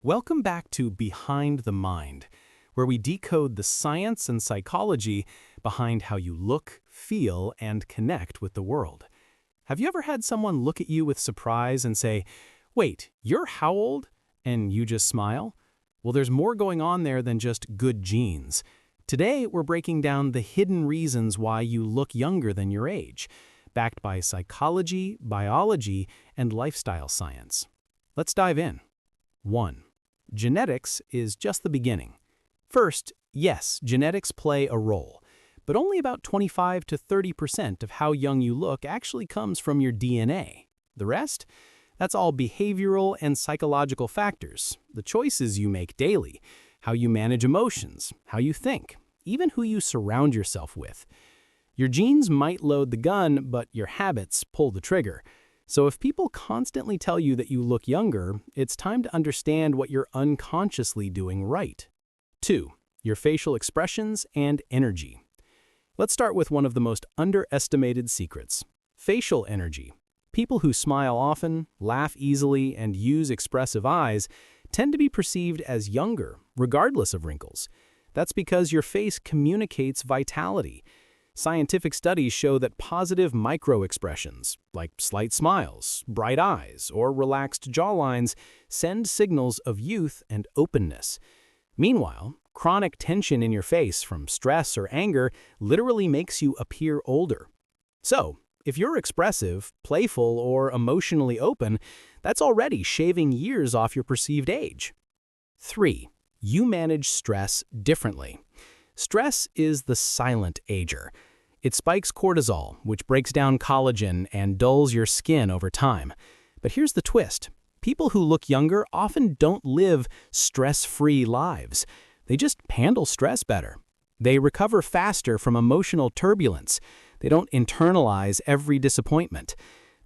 Welcome back to Behind the Mind, where we decode the science and psychology behind how you look, feel, and connect with the world. Have you ever had someone look at you with surprise and say, "Wait, you're how old?" And you just smile? Well, there's more going on there than just good genes. Today, we're breaking down the hidden reasons why you look younger than your age, backed by psychology, biology, and lifestyle science. Let's dive in. 1. Genetics is just the beginning. First, yes, genetics play a role, but only about 25 to 30% of how young you look actually comes from your DNA. The rest? That's all behavioral and psychological factors, the choices you make daily, how you manage emotions, how you think, even who you surround yourself with. Your genes might load the gun, but your habits pull the trigger. So if people constantly tell you that you look younger, it's time to understand what you're unconsciously doing right. 2. Your facial expressions and energy. Let's start with one of the most underestimated secrets: facial energy. People who smile often, laugh easily, and use expressive eyes tend to be perceived as younger, regardless of wrinkles. That's because your face communicates vitality. Scientific studies show that positive micro-expressions, like slight smiles, bright eyes, or relaxed jawlines, send signals of youth and openness. Meanwhile, chronic tension in your face from stress or anger literally makes you appear older. So, if you're expressive, playful, or emotionally open, that's already shaving years off your perceived age. 3. You manage stress differently. Stress is the silent ager. It spikes cortisol, which breaks down collagen and dulls your skin over time. But here's the twist. People who look younger often don't live stress-free lives. They just handle stress better. They recover faster from emotional turbulence. They don't internalize every disappointment.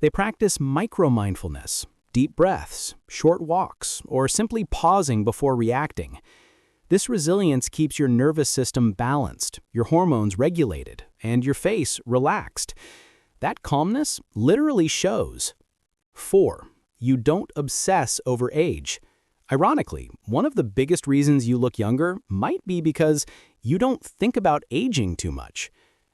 They practice micro-mindfulness, deep breaths, short walks, or simply pausing before reacting. This resilience keeps your nervous system balanced, your hormones regulated, and your face relaxed. That calmness literally shows. 4. You don't obsess over age. Ironically, one of the biggest reasons you look younger might be because you don't think about aging too much.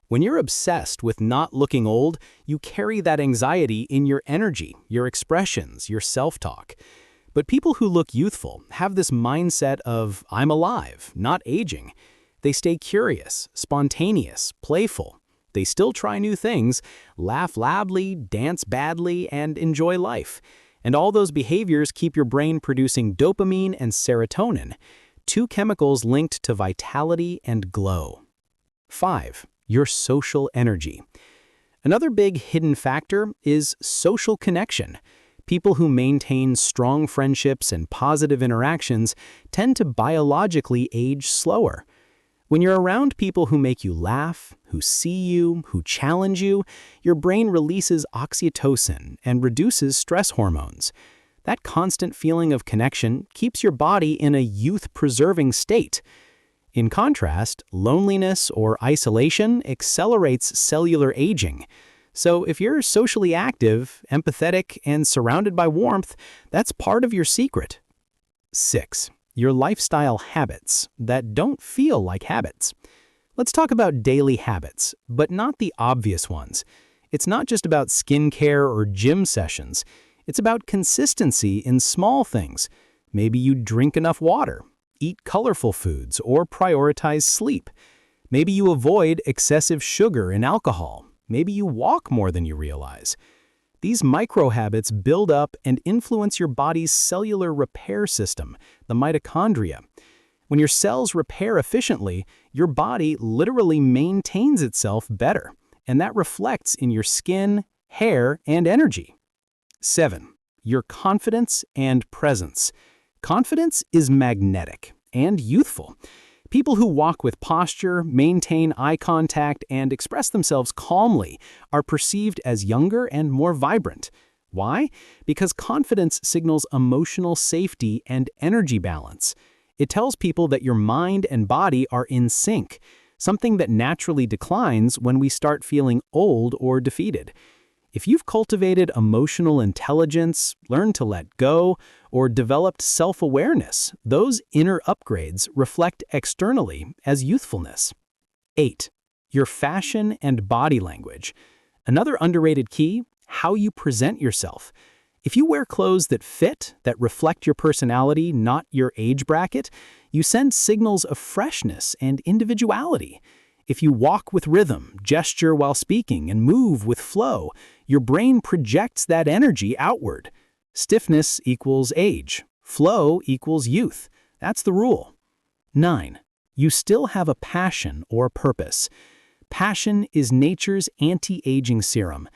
When you're obsessed with not looking old, you carry that anxiety in your energy, your expressions, your self-talk. But people who look youthful have this mindset of, "I'm alive, not aging." They stay curious, spontaneous, playful. They still try new things, laugh loudly, dance badly, and enjoy life. And all those behaviors keep your brain producing dopamine and serotonin, two chemicals linked to vitality and glow. 5. Your social energy. Another big hidden factor is social connection. People who maintain strong friendships and positive interactions tend to biologically age slower. When you're around people who make you laugh, who see you, who challenge you, your brain releases oxytocin and reduces stress hormones. That constant feeling of connection keeps your body in a youth-preserving state. In contrast, loneliness or isolation accelerates cellular aging. So if you're socially active, empathetic, and surrounded by warmth, that's part of your secret. 6. Your lifestyle habits that don't feel like habits. Let's talk about daily habits, but not the obvious ones. It's not just about skincare or gym sessions. It's about consistency in small things. Maybe you drink enough water, eat colorful foods, or prioritize sleep. Maybe you avoid excessive sugar and alcohol. Maybe you walk more than you realize. These micro-habits build up and influence your body's cellular repair system, the mitochondria. When your cells repair efficiently, your body literally maintains itself better, and that reflects in your skin, hair, and energy. 7. Your confidence and presence. Confidence is magnetic and youthful. People who walk with posture, maintain eye contact, and express themselves calmly are perceived as younger and more vibrant. Why? Because confidence signals emotional safety and energy balance. It tells people that your mind and body are in sync, something that naturally declines when we start feeling old or defeated. If you've cultivated emotional intelligence, learned to let go, or developed self-awareness, those inner upgrades reflect externally as youthfulness. 8. Your fashion and body language. Another underrated key, how you present yourself. If you wear clothes that fit, that reflect your personality, not your age bracket, you send signals of freshness and individuality. If you walk with rhythm, gesture while speaking, and move with flow, your brain projects that energy outward. Stiffness equals age. Flow equals youth. That's the rule. 9. You still have a passion or purpose. Passion is nature's anti-aging serum.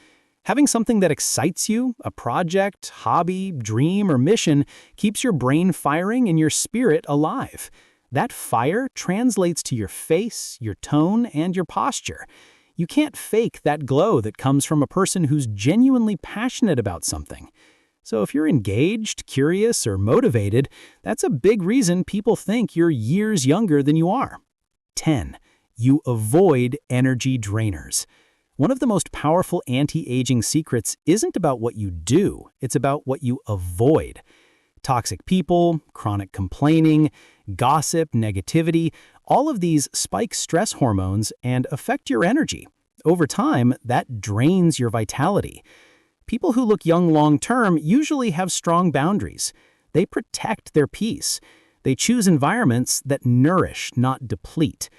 Having something that excites you, a project, hobby, dream, or mission, keeps your brain firing and your spirit alive. That fire translates to your face, your tone, and your posture. You can't fake that glow that comes from a person who's genuinely passionate about something. So if you're engaged, curious, or motivated, that's a big reason people think you're years younger than you are. 10. You avoid energy drainers. One of the most powerful anti-aging secrets isn't about what you do, it's about what you avoid. Toxic people, chronic complaining, gossip, negativity, all of these spike stress hormones and affect your energy. Over time, that drains your vitality. People who look young long-term usually have strong boundaries. They protect their peace. They choose environments that nourish, not deplete.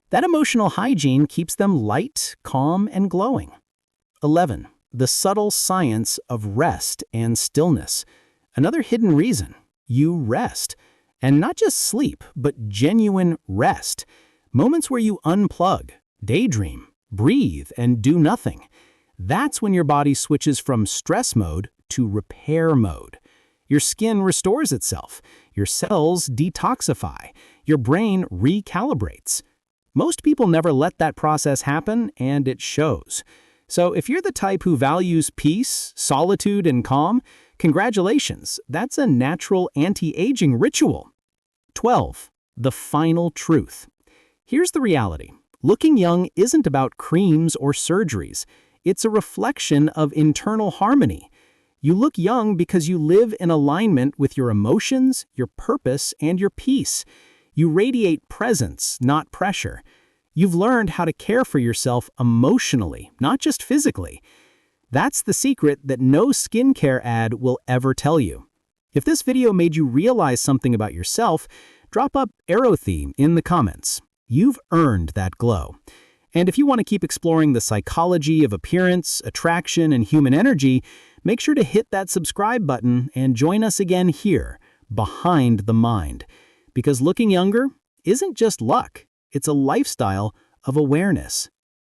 That emotional hygiene keeps them light, calm, and glowing. 11. The subtle science of rest and stillness. Another hidden reason, you rest. And not just sleep, but genuine rest. Moments where you unplug, daydream, breathe, and do nothing. That's when your body switches from stress mode to repair mode. Your skin restores itself, your cells detoxify, your brain recalibrates. Most people never let that process happen, and it shows. So if you're the type who values peace, solitude, and calm, congratulations, that's a natural anti-aging ritual. 12. The final truth. Here's the reality. Looking young isn't about creams or surgeries. It's a reflection of internal harmony. You look young because you live in alignment with your emotions, your purpose, and your peace. You radiate presence, not pressure. You've learned how to care for yourself emotionally, not just physically. That's the secret that no skincare ad will ever tell you. If this video made you realize something about yourself, drop up arrow theme in the comments. You've earned that glow. And if you want to keep exploring the psychology of appearance, attraction, and human energy, make sure to hit that subscribe button and join us again here, Behind the Mind. Because looking younger isn't just luck, it's a lifestyle of awareness.